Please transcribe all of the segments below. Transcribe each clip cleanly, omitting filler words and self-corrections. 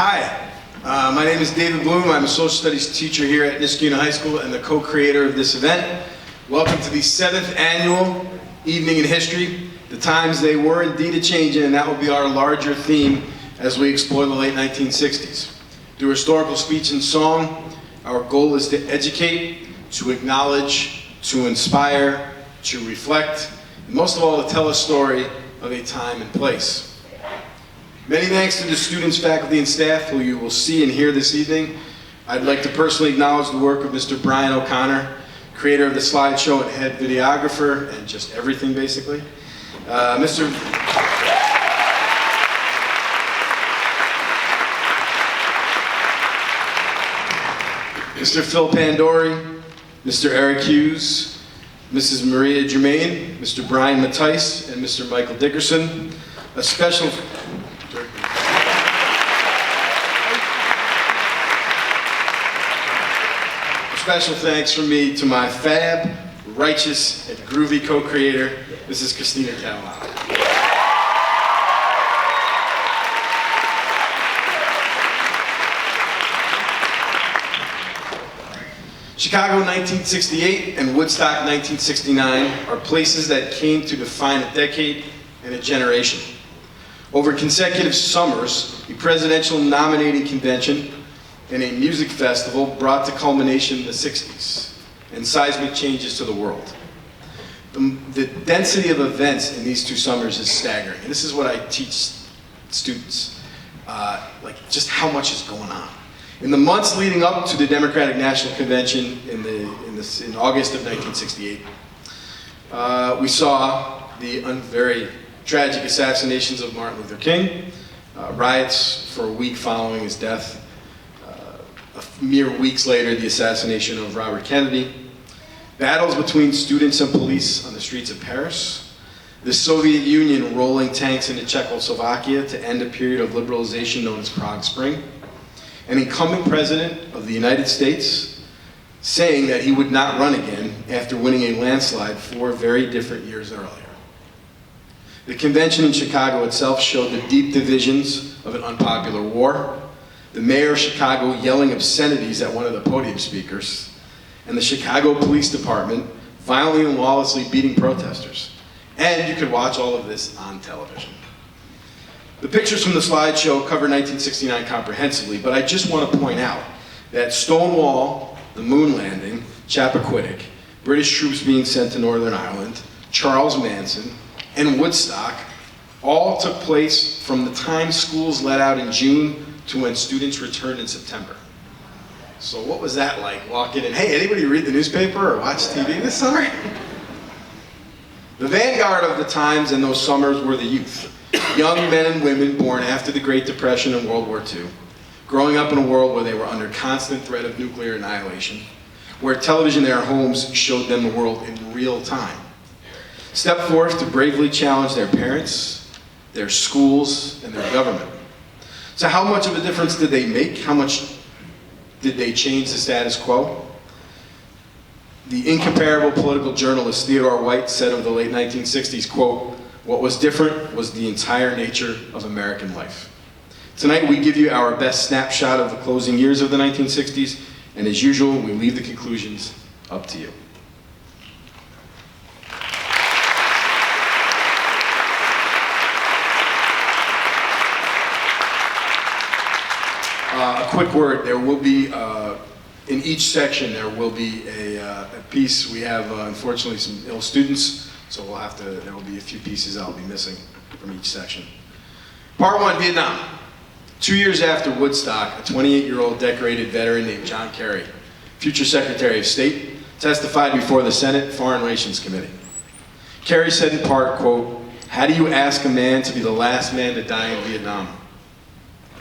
Hi, my name is David Bloom. I'm a social studies teacher here at Niskayuna High School and the co-creator of this event. Welcome to the 7th annual Evening in History. The times they were indeed a-changing, and that will be our larger theme as we explore the late 1960s. Through historical speech and song, our goal is to educate, to acknowledge, to inspire, to reflect, and most of all to tell a story of a time and place. Many thanks to the students, faculty, and staff who you will see and hear this evening. I'd like to personally acknowledge the work of Mr. Brian O'Connor, creator of the slideshow and head videographer, and just everything basically. Mr. Phil Pandori, Mr. Eric Hughes, Mrs. Maria Germain, Mr. Brian Mattice, and Mr. Michael Dickerson. A special thanks from me to my fab, righteous, and groovy co-creator, Mrs. Christina Catalano. Chicago 1968 and Woodstock 1969 are places that came to define a decade and a generation. Over consecutive summers, the presidential nominating convention and a music festival brought to culmination the 60s and seismic changes to the world. The density of events in these two summers is staggering, and this is what I teach students, like just how much is going on. In the months leading up to the Democratic National Convention in August of 1968, we saw the very tragic assassinations of Martin Luther King, riots for a week following his death, mere weeks later the assassination of Robert Kennedy, battles between students and police on the streets of Paris, the Soviet Union rolling tanks into Czechoslovakia to end a period of liberalization known as Prague Spring, an incumbent president of the United States saying that he would not run again after winning a landslide 4 very different years earlier. The convention in Chicago itself showed the deep divisions of an unpopular war, the mayor of Chicago yelling obscenities at one of the podium speakers, and the Chicago Police Department violently and lawlessly beating protesters. And you could watch all of this on television. The pictures from the slideshow cover 1969 comprehensively, but I just want to point out that Stonewall, the moon landing, Chappaquiddick, British troops being sent to Northern Ireland, Charles Manson, and Woodstock all took place from the time schools let out in June to when students returned in September. So what was that like, walking in? Hey, anybody read the newspaper or watch TV this summer? The vanguard of the times in those summers were the youth. Young men and women born after the Great Depression and World War II, growing up in a world where they were under constant threat of nuclear annihilation, where television in their homes showed them the world in real time. Stepped forth to bravely challenge their parents, their schools, and their government. So how much of a difference did they make? How much did they change the status quo? The incomparable political journalist Theodore White said of the late 1960s, quote, "What was different was the entire nature of American life." Tonight we give you our best snapshot of the closing years of the 1960s, and as usual, we leave the conclusions up to you. A quick word, there will be, in each section, there will be a piece. We have, unfortunately, some ill students, so there will be a few pieces I'll be missing from each section. Part 1, Vietnam. 2 years after Woodstock, a 28-year-old decorated veteran named John Kerry, future Secretary of State, testified before the Senate Foreign Relations Committee. Kerry said in part, quote, "How do you ask a man to be the last man to die in Vietnam?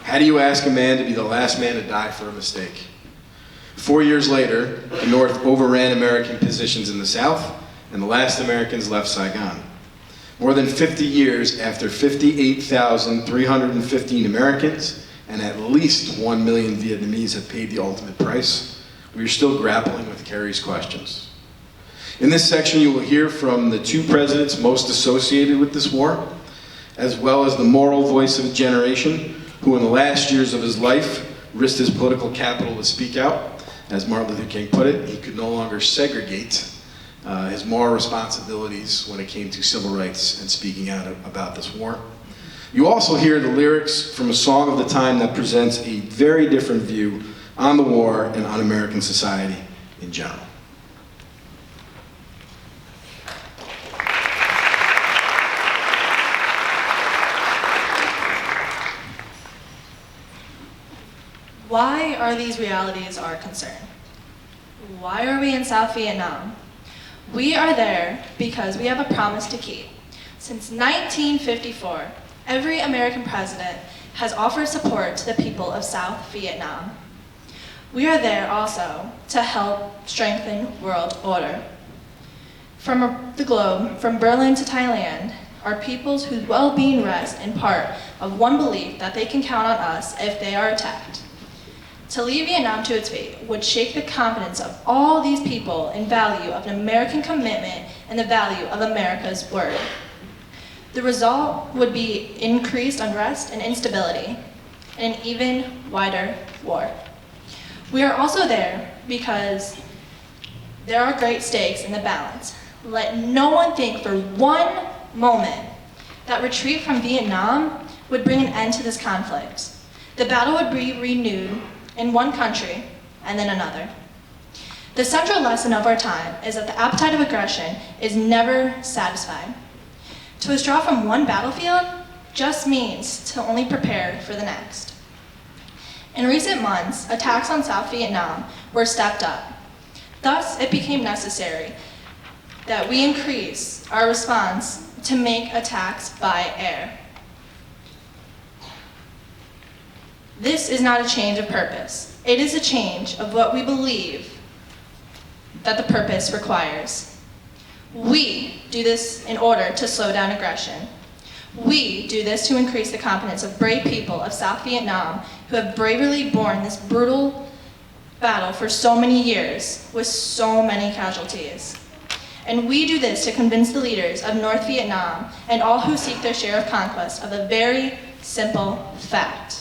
How do you ask a man to be the last man to die for a mistake?" 4 years later, the North overran American positions in the South, and the last Americans left Saigon. More than 50 years after 58,315 Americans and at least 1 million Vietnamese have paid the ultimate price, we are still grappling with Kerry's questions. In this section, you will hear from the 2 presidents most associated with this war, as well as the moral voice of a generation who in the last years of his life risked his political capital to speak out. As Martin Luther King put it, he could no longer segregate his moral responsibilities when it came to civil rights and speaking out about this war. You also hear the lyrics from a song of the time that presents a very different view on the war and on American society in general. Why are these realities our concern? Why are we in South Vietnam? We are there because we have a promise to keep. Since 1954, every American president has offered support to the people of South Vietnam. We are there also to help strengthen world order. From the globe, from Berlin to Thailand, are peoples whose well-being rests in part of one belief that they can count on us if they are attacked. To leave Vietnam to its fate would shake the confidence of all these people in value of an American commitment and the value of America's word. The result would be increased unrest and instability, and an even wider war. We are also there because there are great stakes in the balance. Let no one think for one moment that retreat from Vietnam would bring an end to this conflict. The battle would be renewed in one country and then another. The central lesson of our time is that the appetite of aggression is never satisfied. To withdraw from one battlefield just means to only prepare for the next. In recent months, attacks on South Vietnam were stepped up. Thus, it became necessary that we increase our response to make attacks by air. This is not a change of purpose. It is a change of what we believe that the purpose requires. We do this in order to slow down aggression. We do this to increase the confidence of brave people of South Vietnam who have bravely borne this brutal battle for so many years with so many casualties. And we do this to convince the leaders of North Vietnam and all who seek their share of conquest of a very simple fact.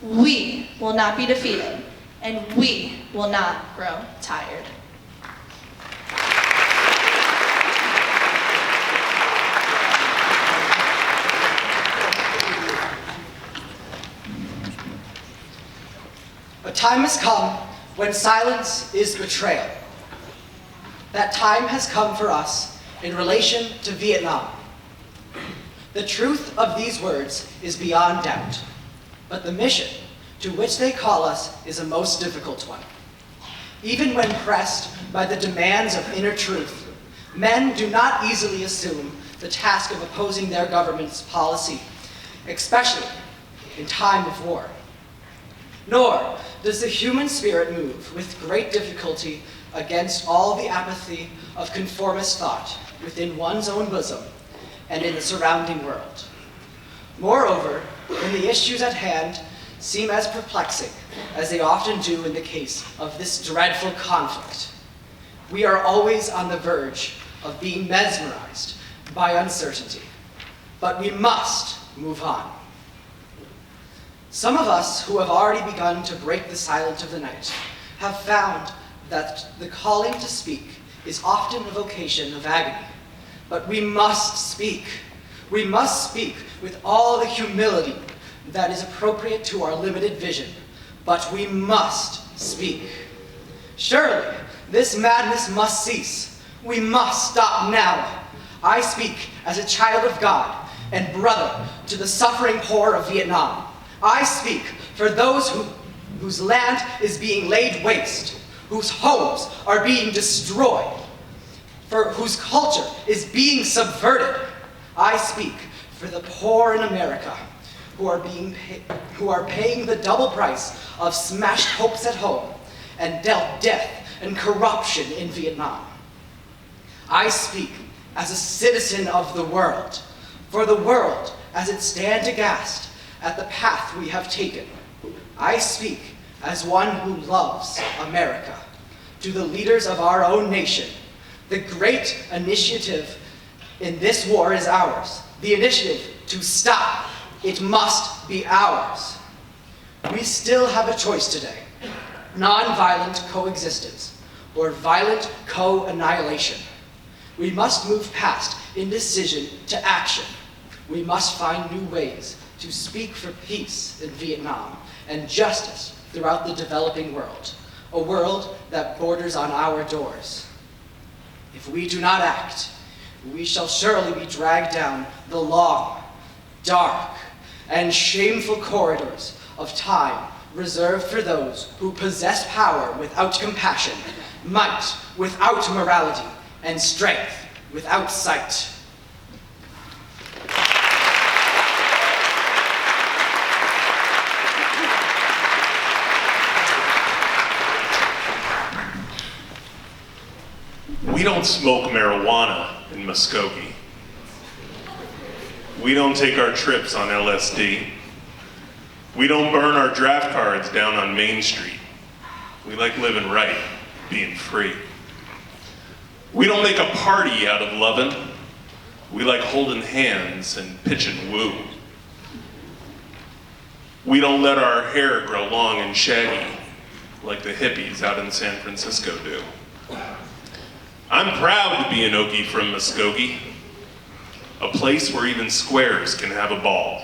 We will not be defeated, and we will not grow tired. A time has come when silence is betrayal. That time has come for us in relation to Vietnam. The truth of these words is beyond doubt, but the mission to which they call us is a most difficult one. Even when pressed by the demands of inner truth, men do not easily assume the task of opposing their government's policy, especially in time of war. Nor does the human spirit move with great difficulty against all the apathy of conformist thought within one's own bosom and in the surrounding world. Moreover, when the issues at hand seem as perplexing as they often do in the case of this dreadful conflict, we are always on the verge of being mesmerized by uncertainty. But we must move on. Some of us who have already begun to break the silence of the night have found that the calling to speak is often a vocation of agony. But we must speak. We must speak with all the humility that is appropriate to our limited vision. But we must speak. Surely, this madness must cease. We must stop now. I speak as a child of God and brother to the suffering poor of Vietnam. I speak for those whose land is being laid waste, whose homes are being destroyed, for whose culture is being subverted. I speak for the poor in America who are paying the double price of smashed hopes at home and dealt death and corruption in Vietnam. I speak as a citizen of the world, for the world as it stands aghast at the path we have taken. I speak as one who loves America. To the leaders of our own nation, the great initiative in this war is ours. The initiative to stop. It must be ours. We still have a choice today: non-violent coexistence or violent co-annihilation. We must move past indecision to action. We must find new ways to speak for peace in Vietnam and justice throughout the developing world, a world that borders on our doors. If we do not act, we shall surely be dragged down the long, dark, and shameful corridors of time reserved for those who possess power without compassion, might without morality, and strength without sight. We don't smoke marijuana in Muskogee. We don't take our trips on LSD. We don't burn our draft cards down on Main Street. We like living right, being free. We don't make a party out of lovin'. We like holding hands and pitching woo. We don't let our hair grow long and shaggy like the hippies out in San Francisco do. I'm proud to be an Okie from Muskogee, a place where even squares can have a ball.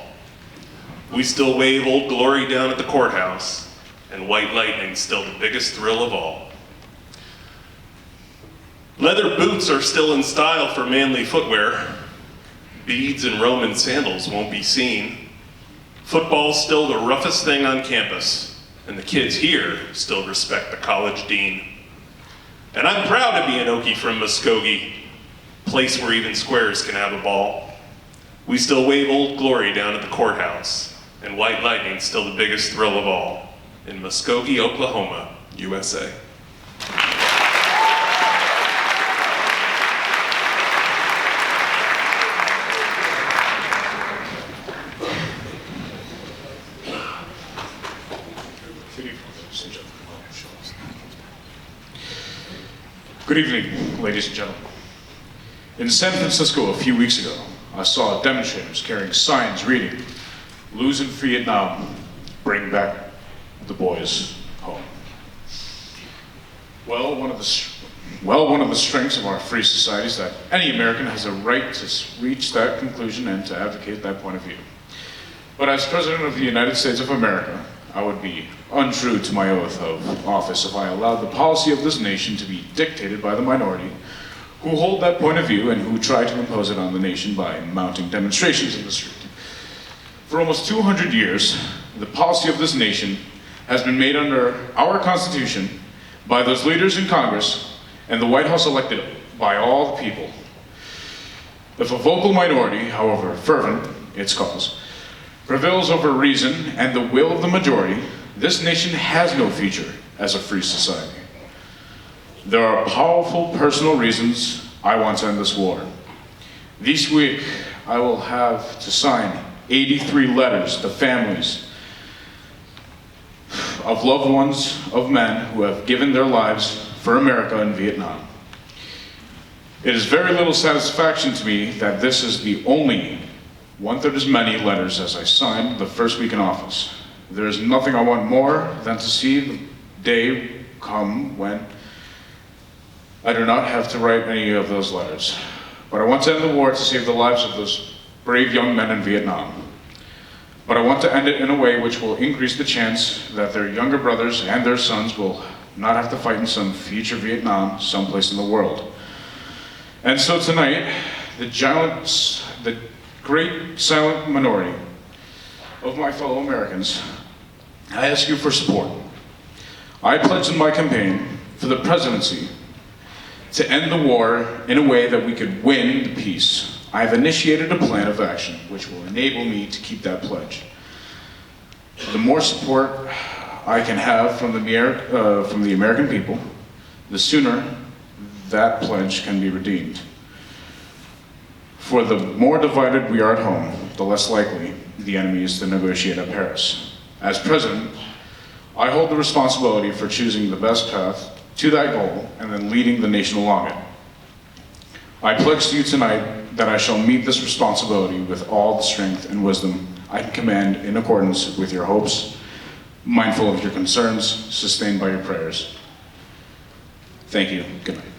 We still wave Old Glory down at the courthouse, and white lightning's still the biggest thrill of all. Leather boots are still in style for manly footwear. Beads and Roman sandals won't be seen. Football's still the roughest thing on campus, and the kids here still respect the college dean. And I'm proud to be an Okie from Muskogee, place where even squares can have a ball. We still wave Old Glory down at the courthouse, and white lightning's still the biggest thrill of all in Muskogee, Oklahoma, USA. Good evening, ladies and gentlemen. In San Francisco a few weeks ago, I saw demonstrators carrying signs reading, "Lose in Vietnam, bring back the boys home." Well, one of the strengths of our free society is that any American has a right to reach that conclusion and to advocate that point of view. But as President of the United States of America, I would be untrue to my oath of office if I allowed the policy of this nation to be dictated by the minority who hold that point of view and who try to impose it on the nation by mounting demonstrations in the street. For almost 200 years, the policy of this nation has been made under our Constitution by those leaders in Congress and the White House elected by all the people. If a vocal minority, however fervent its cause, prevails over reason and the will of the majority, this nation has no future as a free society. There are powerful personal reasons I want to end this war. This week, I will have to sign 83 letters to families of loved ones of men who have given their lives for America in Vietnam. It is very little satisfaction to me that this is the only one-third as many letters as I signed the first week in office. There is nothing I want more than to see the day come when I do not have to write any of those letters. But I want to end the war to save the lives of those brave young men in Vietnam. But I want to end it in a way which will increase the chance that their younger brothers and their sons will not have to fight in some future Vietnam someplace in the world. And so tonight, the great silent minority of my fellow Americans, I ask you for support. I pledge in my campaign for the presidency to end the war in a way that we could win the peace. I have initiated a plan of action which will enable me to keep that pledge. The more support I can have from the American people, the sooner that pledge can be redeemed. For the more divided we are at home, the less likely the enemy is to negotiate at Paris. As president, I hold the responsibility for choosing the best path to that goal and then leading the nation along it. I pledge to you tonight that I shall meet this responsibility with all the strength and wisdom I can command in accordance with your hopes, mindful of your concerns, sustained by your prayers. Thank you. Good night.